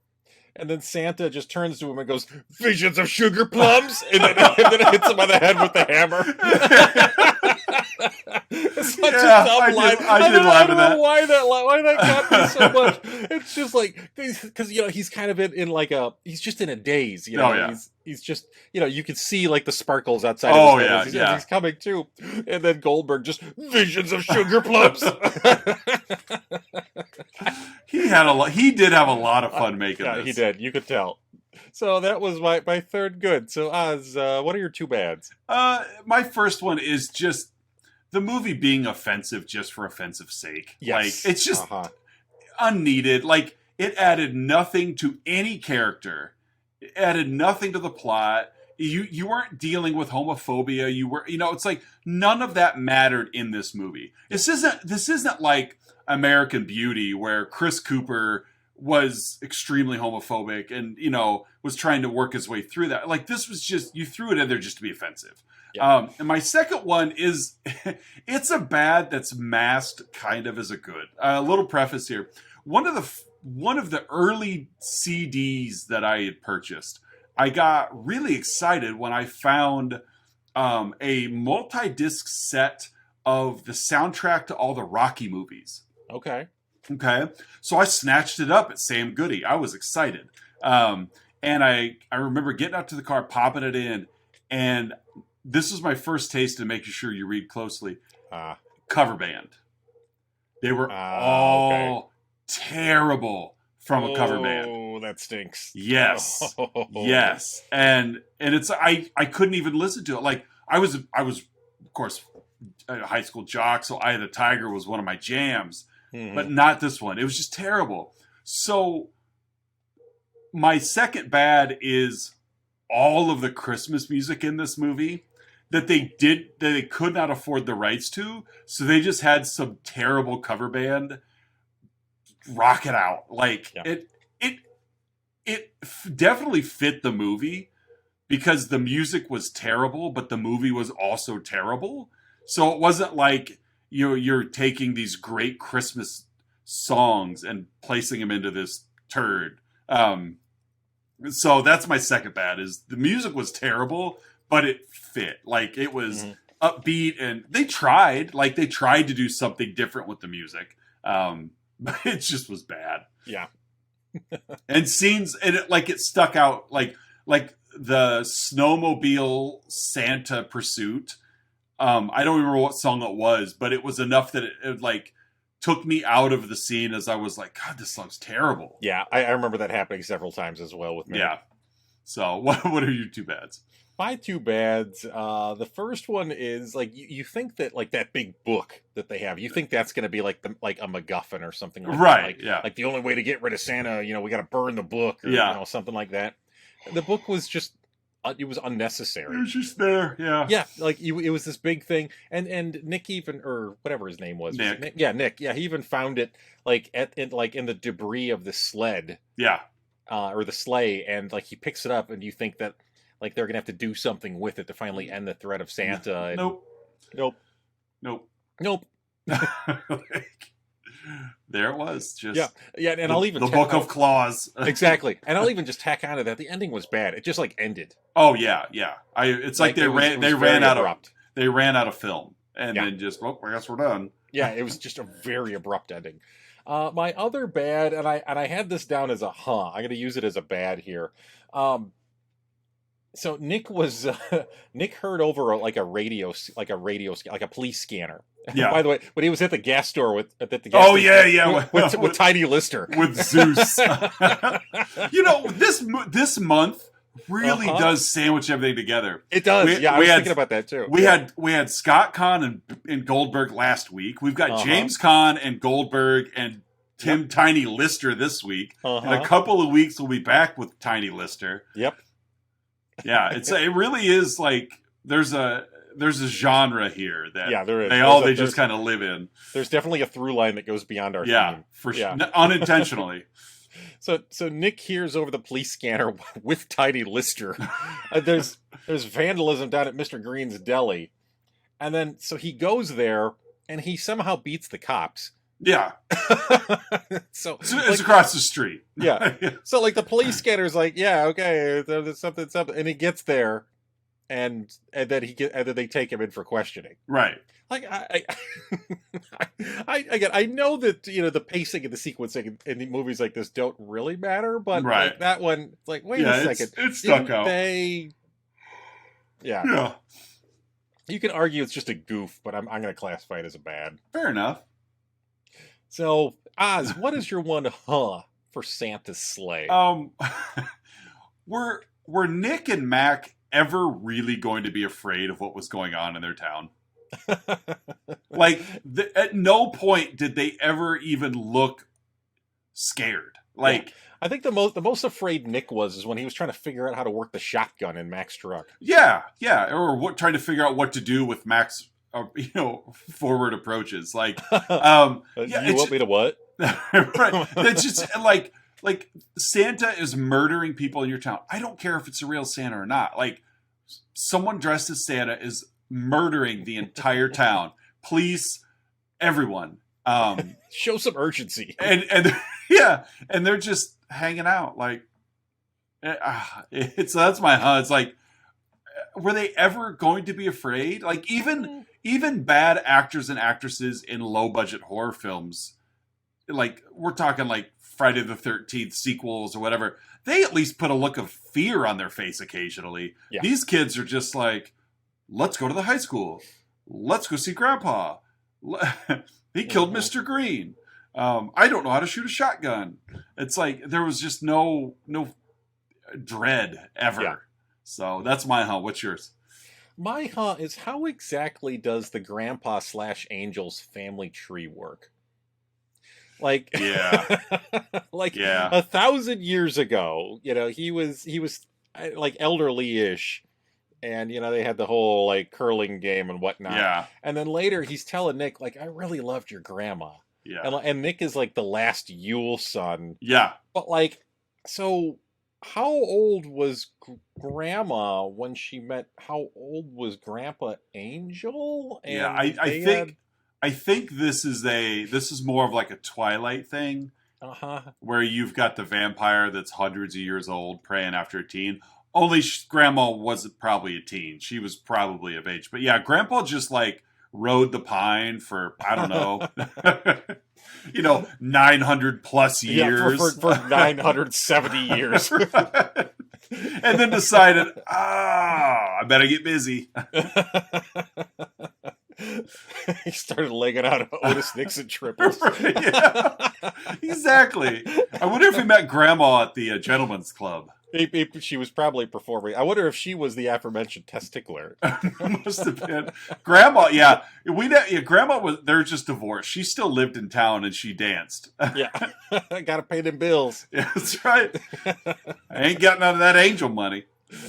And then Santa just turns to him and goes, "Visions of sugar plums," and then hits him on the head with the hammer. It's such a dumb line. I don't know why that got me so much. It's just like, because he's kind of in like he's just in a daze. He's just, you can see like the sparkles outside of his head as he's coming to. And then Goldberg just, "Visions of sugar plums." He did have a lot of fun making this. He did. You could tell. So that was my third good. So Oz, what are your two bads? My first one is just the movie being offensive just for offensive sake. Yes. Like, it's just unneeded. Like, it added nothing to any character. It added nothing to the plot. You weren't dealing with homophobia. You were, it's like none of that mattered in this movie. This isn't like American Beauty, where Chris Cooper was extremely homophobic and, was trying to work his way through that. Like, this was just, you threw it in there just to be offensive. Yeah. And my second one is, it's a bad that's masked kind of as a good. A little preface here. One of the early CDs that I had purchased, I got really excited when I found a multi-disc set of the soundtrack to all the Rocky movies. Okay. So I snatched it up at Sam Goody. I was excited. And I remember getting out to the car, popping it in, and this was my first taste of making sure you read closely. Cover band. They were all terrible from a cover band. Oh, that stinks. Yes. Yes. And it's I couldn't even listen to it. Like, I was of course a high school jock, so Eye of the Tiger was one of my jams. Mm-hmm. But not this one. It was just terrible. So my second bad is all of the Christmas music in this movie that they could not afford the rights to. So they just had some terrible cover band rock it out. Like, it definitely fit the movie because the music was terrible, but the movie was also terrible. So it wasn't like you're taking these great Christmas songs and placing them into this turd. So that's my second bad, is the music was terrible, but it fit. Like, it was upbeat, and they tried to do something different with the music. But it just was bad. Yeah. And scenes, and it stuck out, like the snowmobile Santa pursuit. I don't remember what song it was, but it was enough that it like took me out of the scene, as I was like, God, this song's terrible. Yeah, I remember that happening several times as well with me. Yeah. So what are your two bads? My two bads, the first one is, like, you think that, like, that big book that they have, you think that's going to be like a MacGuffin or something like right, that. Like, yeah. Like, the only way to get rid of Santa, we got to burn the book or, something like that. The book was just, it was unnecessary. It was just there, yeah. Yeah, like, it was this big thing. And Nick even, or whatever his name was. Nick. Nick? Yeah, Nick. Yeah, he even found it, like, in the debris of the sled. Yeah. Or the sleigh, and, like, he picks it up, and you think that, like, they're gonna have to do something with it to finally end the threat of Santa. And Nope. There it was. Just and I'll even the book of Claus. Exactly, and I'll even just tack onto that. The ending was bad. It just, like, ended. Oh yeah. It's like they ran out of film, and then just, well, I guess we're done. Yeah, it was just a very abrupt ending. My other bad, and I had this down as a I'm going to use it as a bad here. So Nick heard over like a police scanner. Yeah. By the way, when he was at the gas store with Tiny Lister with Zeus. This month really does sandwich everything together. It does. I was thinking about that too. We had Scott Conn and Goldberg last week. We've got James Conn and Goldberg and Tim Tiny Lister this week. In a couple of weeks, we'll be back with Tiny Lister. Yep. Yeah, it really is like there's a genre here that there is. They just kind of live in. There's definitely a through line that goes beyond our theme. For sure, unintentionally. So Nick hears over the police scanner with Tiny Lister. There's vandalism down at Mr. Green's Deli, and then so he goes there and he somehow beats the cops. Yeah. So It's like, across the street. yeah. So like the police scanner's like, yeah, okay, there's something, and he gets there, and then they take him in for questioning. Right. Like again, I know that the pacing and the sequencing in the movies like this don't really matter, but Right. like that one, it's like, wait Yeah, a second, it's stuck out. Yeah. Yeah. You can argue it's just a goof, but I'm going to classify it as a bad. Fair enough. So, Oz, what is your one for Santa's sleigh? Were Nick and Mac ever really going to be afraid of what was going on in their town? Like, at no point did they ever even look scared. Like, yeah. I think the most afraid Nick was when he was trying to figure out how to work the shotgun in Mac's truck. Yeah, or trying to figure out what to do with Mac's, forward approaches. Like, you want me to what? Right. That's just like Santa is murdering people in your town. I don't care if it's a real Santa or not. Like, someone dressed as Santa is murdering the entire town. Please, everyone, show some urgency. And yeah, and they're just hanging out. Like, that's my It's like, were they ever going to be afraid? Like, even bad actors and actresses in low budget horror films, like we're talking like Friday the 13th sequels or whatever, they at least put a look of fear on their face occasionally. Yeah. These kids are just like, let's go to the high school. Let's go see Grandpa. He killed Mr. Green. I don't know how to shoot a shotgun. It's like there was just no dread ever. Yeah. So that's my What's yours? My is, how exactly does the Grandpa/Angel's family tree work? Like, yeah, like 1,000 years ago, he was like elderly-ish, and they had the whole like curling game and whatnot. Yeah, and then later he's telling Nick, like, I really loved your grandma. Yeah, and Nick is like the last Yule son. Yeah, but like, so how old was Grandma when she met? How old was Grandpa Angel? And yeah, I think this is more of like a Twilight thing, where you've got the vampire that's hundreds of years old praying after a teen. Only Grandma wasn't probably a teen; she was probably of age. But yeah, Grandpa just like rode the pine for, I don't know, 900 plus years. Yeah, for 970 years. And then decided, I better get busy. He started legging out Otis Nixon triples. Right, yeah. Exactly. I wonder if he met Grandma at the Gentleman's Club. She was probably performing. I wonder if she was the aforementioned testicular. Must have been. Grandma, yeah. Grandma was, they're just divorced. She still lived in town and she danced. Yeah. Gotta pay them bills. Yeah, that's right. I ain't got none of that angel money.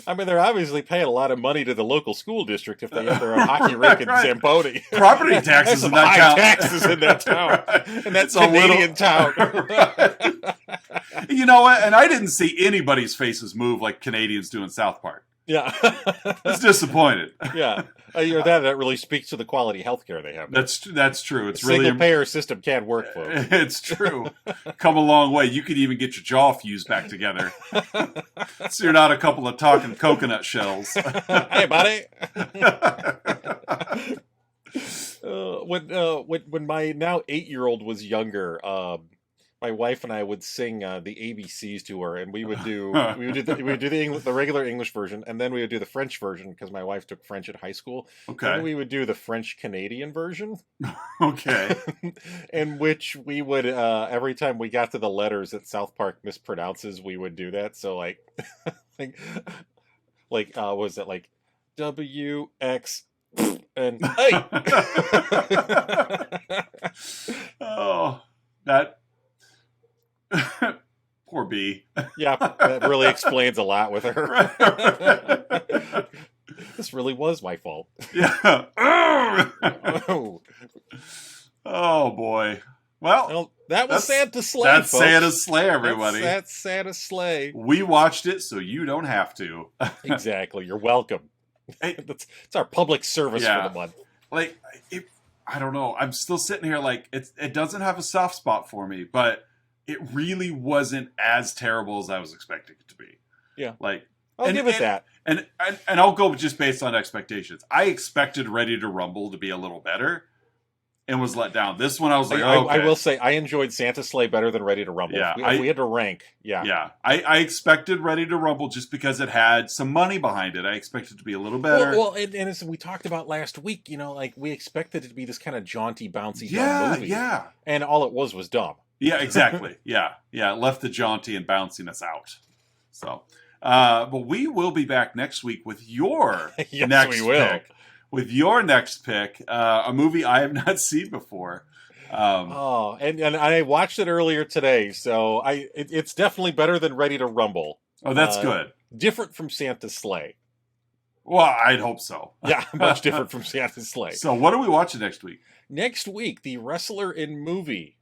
I mean, they're obviously paying a lot of money to the local school district if they have their own hockey rink in Zamboni. Property taxes in that town. Taxes in that town. Right. And that's a Canadian town. Right. You know what? And I didn't see anybody's faces move like Canadians do in South Park. Yeah. I was disappointed. Yeah. That really speaks to the quality of healthcare they have. That's true. It's really single payer system can't work, folks. It's true. Come a long way. You could even get your jaw fused back together. So you're not a couple of talking coconut shells. Hey, buddy. When my now 8-year-old was younger, my wife and I would sing the ABCs to her, and we would do the regular English version, and then we would do the French version because my wife took French at high school. Okay. And we would do the French Canadian version. Okay. In which we would every time we got to the letters that South Park mispronounces, we would do that. So like was it like WX and hey? Oh, that. Poor B. Yeah, that really explains a lot with her. Right. This really was my fault. Yeah. Oh boy. Well, that was Santa's sleigh. That's folks. Santa's sleigh, everybody. That's Santa's sleigh. We watched it, so you don't have to. Exactly. You're welcome. It's our public service for the month. Like, I don't know. I'm still sitting here like it doesn't have a soft spot for me, but it really wasn't as terrible as I was expecting it to be. Yeah. Like, I'll give it that. And I'll go just based on expectations. I expected Ready to Rumble to be a little better and was let down. This one I was like, okay. I will say I enjoyed Santa's Sleigh better than Ready to Rumble. Yeah, if we had to rank, Yeah. I expected Ready to Rumble just because it had some money behind it. I expected it to be a little better. Well, and as we talked about last week, like we expected it to be this kind of jaunty, bouncy dumb movie. Yeah. And all it was dumb. Yeah, exactly. Yeah. It left the jaunty and bounciness out. So, but we will be back next week with your next pick. With your next pick, a movie I have not seen before. And I watched it earlier today, so it's definitely better than Ready to Rumble. Oh, that's good. Different from Santa's Sleigh. Well, I'd hope so. Yeah, much different from Santa's Sleigh. So, what are we watching next week? Next week, the wrestler in movie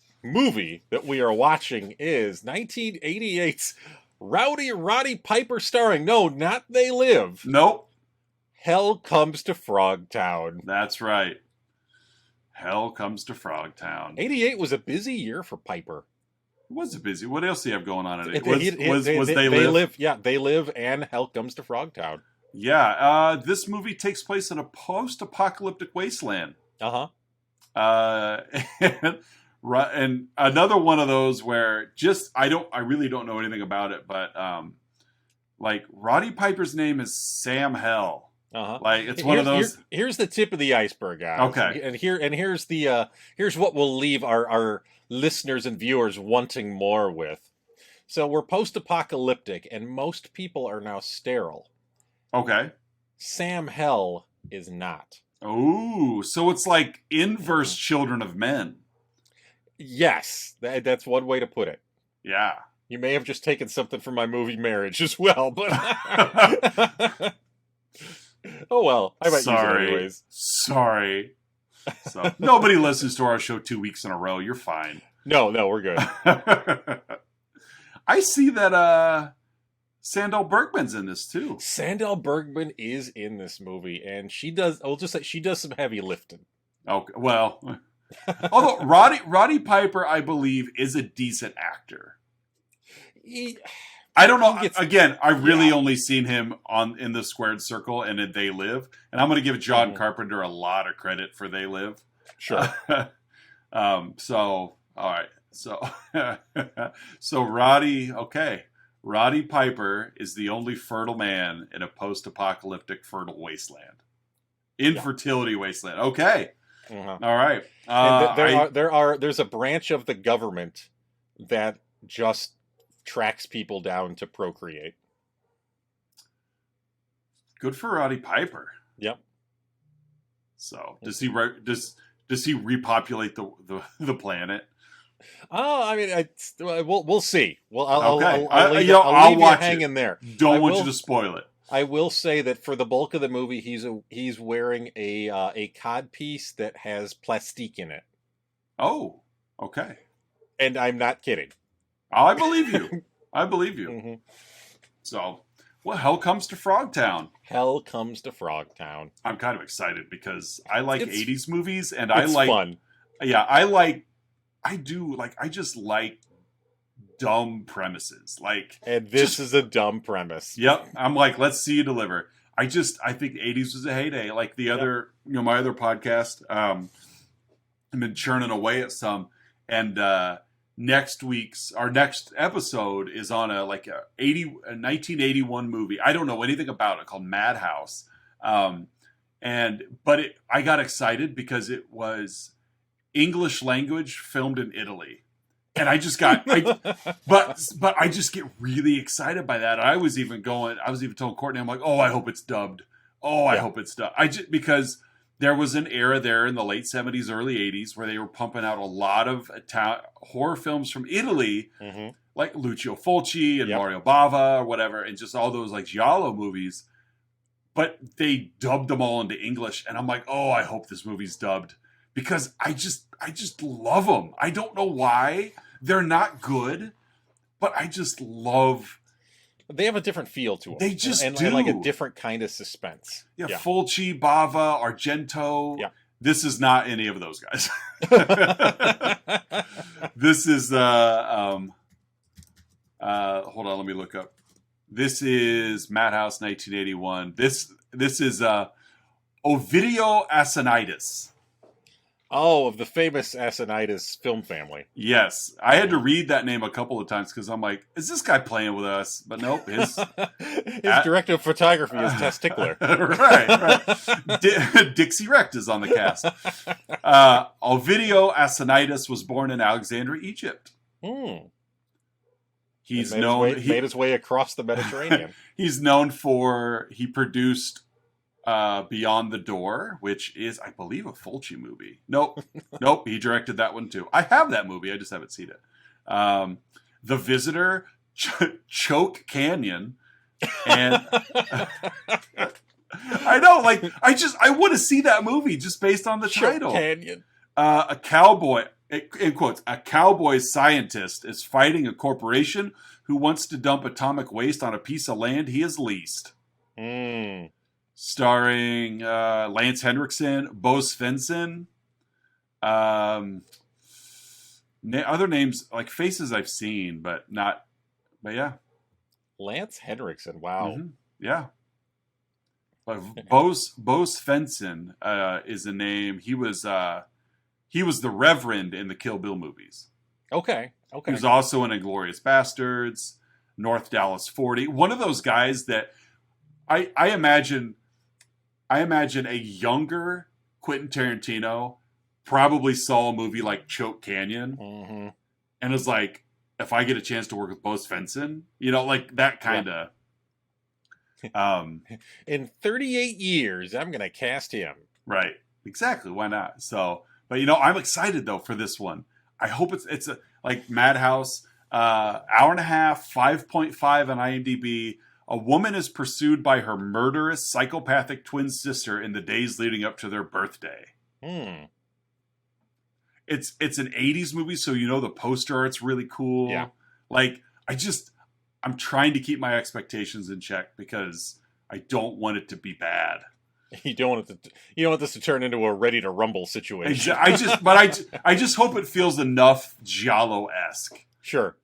that we are watching is 1988's Rowdy Roddy Piper starring, no, not They Live. Nope. Hell Comes to Frogtown. That's right. Hell Comes to Frogtown. 88 was a busy year for Piper. It was a busy. What else do you have going on at it? They Live? Yeah, They Live and Hell Comes to Frogtown. Yeah, this movie takes place in a post-apocalyptic wasteland. Uh-huh. And another one of those where I really don't know anything about it, but like Roddy Piper's name is Sam Hell. Uh-huh. Like it's one of those. Here's the tip of the iceberg, guys. Okay. And here's what we'll leave our listeners and viewers wanting more with. So we're post-apocalyptic, and most people are now sterile. Okay. Sam Hell is not. Oh, so it's like inverse Children of Men. Yes, that's one way to put it. Yeah. You may have just taken something from my movie Marriage as well, but oh well, I might use it anyways. Sorry. So nobody listens to our show 2 weeks in a row. You're fine. No, we're good. I see that Sandal Bergman's in this too. Sandal Bergman is in this movie, and she does. I'll just say she does some heavy lifting. Okay, well, although Roddy Piper, I believe, is a decent actor. I don't know. Again, I really only seen him in the Squared Circle and in They Live, and I'm going to give John Carpenter a lot of credit for They Live. Sure. So all right. So Roddy. Okay. Roddy Piper is the only fertile man in a post-apocalyptic fertile wasteland. Infertility wasteland. Okay. Uh-huh. All right. There's a branch of the government that just tracks people down to procreate. Good for Roddy Piper. Yep. So does he repopulate the planet? Oh, I mean, we'll see. Well, I'll leave you hanging there. Don't want you to spoil it. I will say that for the bulk of the movie, he's wearing a codpiece that has plastique in it. Oh, okay. And I'm not kidding. I believe you. Mm-hmm. So, well, Hell Comes to Frogtown. Hell Comes to Frogtown. I'm kind of excited because I like 80s movies, and it's fun. Yeah, I just like dumb premises. And this is a dumb premise. Yep. I'm like, let's see you deliver. I think the 80s was a heyday. Like the other, my other podcast, I've been churning away at some, and our next episode is on a 1981 movie. I don't know anything about it, called Madhouse. I got excited because it was English language filmed in Italy. And I just got, but I just get really excited by that. I was even telling Courtney, I'm like, oh, I hope it's dubbed. I hope it's dubbed. Because there was an era there in the late 70s, early 80s where they were pumping out a lot of horror films from Italy, like Lucio Fulci and Mario Bava or whatever, and just all those like giallo movies. But they dubbed them all into English, and I'm like, oh, I hope this movie's dubbed. Because I just love them. I don't know why. They're not good, but I just love... They have a different feel to them. They just do. And like a different kind of suspense. Yeah, Fulci, Bava, Argento. Yeah. This is not any of those guys. This is hold on, let me look up. This is Madhouse 1981. This is Ovidio Assanitis. Oh, of the famous Assanitis film family. Yes. I had to read that name a couple of times because I'm like, is this guy playing with us? But nope. His director of photography is Tess Tickler. right. Dixie Recht is on the cast. Ovidio Assanitis was born in Alexandria, Egypt. He's made his way across the Mediterranean. He's known for, he produced Beyond the Door, which is, I believe, a Fulci movie. Nope. He directed that one too. I have that movie. I just haven't seen it. The Visitor, Choke Canyon, and I know, like, I want to see that movie just based on the title. Choke Canyon. A cowboy, in quotes, a cowboy scientist is fighting a corporation who wants to dump atomic waste on a piece of land he has leased. Starring Lance Henriksen, Bo Svensson. Other names, like faces I've seen, but yeah. Lance Henriksen, wow. Mm-hmm. Yeah. But Bo Svensson is a name. He was the Reverend in the Kill Bill movies. Okay. He was also in Inglourious Bastards, North Dallas 40. One of those guys that I imagine a younger Quentin Tarantino probably saw a movie like Choke Canyon and was like, if I get a chance to work with Bo Svensson, like that kind of. In 38 years, I'm going to cast him. Right. Exactly. Why not? So, but I'm excited though for this one. I hope it's a, like Madhouse, hour and a half, 5.5 on IMDb. A woman is pursued by her murderous, psychopathic twin sister in the days leading up to their birthday. It's an 80s movie, so the poster art's really cool. Yeah. Like, I'm trying to keep my expectations in check because I don't want it to be bad. You don't want this to turn into a Ready to Rumble situation. I just hope it feels enough Giallo-esque. Sure.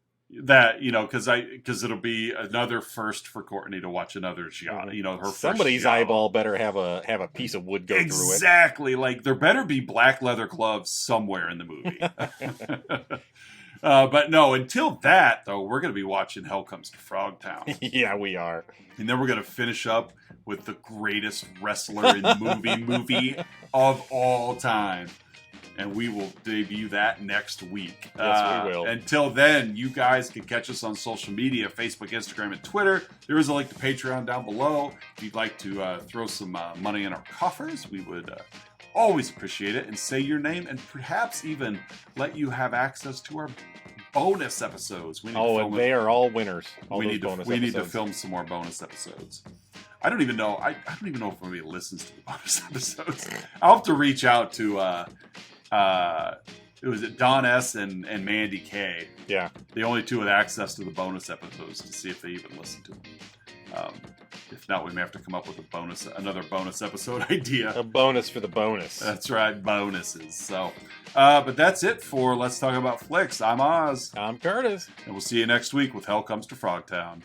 That because it'll be another first for Courtney to watch another Giallo. Her somebody's first eyeball better have a piece of wood go through it. Exactly. Like there better be black leather gloves somewhere in the movie. But no, until that though, we're going to be watching Hell Comes to Frogtown. Yeah, we are. And then we're going to finish up with the greatest wrestler in movie of all time. And we will debut that next week. Yes, we will. Until then, you guys can catch us on social media, Facebook, Instagram, and Twitter. There is a link to Patreon down below. If you'd like to throw some money in our coffers, we would always appreciate it. And say your name and perhaps even let you have access to our bonus episodes. And they are all winners. We need to film some more bonus episodes. I don't even know. I don't even know if anybody listens to the bonus episodes. I'll have to reach out to... it was Don S. and Mandy K. Yeah. The only two with access to the bonus episodes to see if they even listen to them. If not, we may have to come up with another bonus episode idea. A bonus for the bonus. That's right, bonuses. So, but that's it for Let's Talk About Flicks. I'm Oz. I'm Curtis. And we'll see you next week with Hell Comes to Frogtown.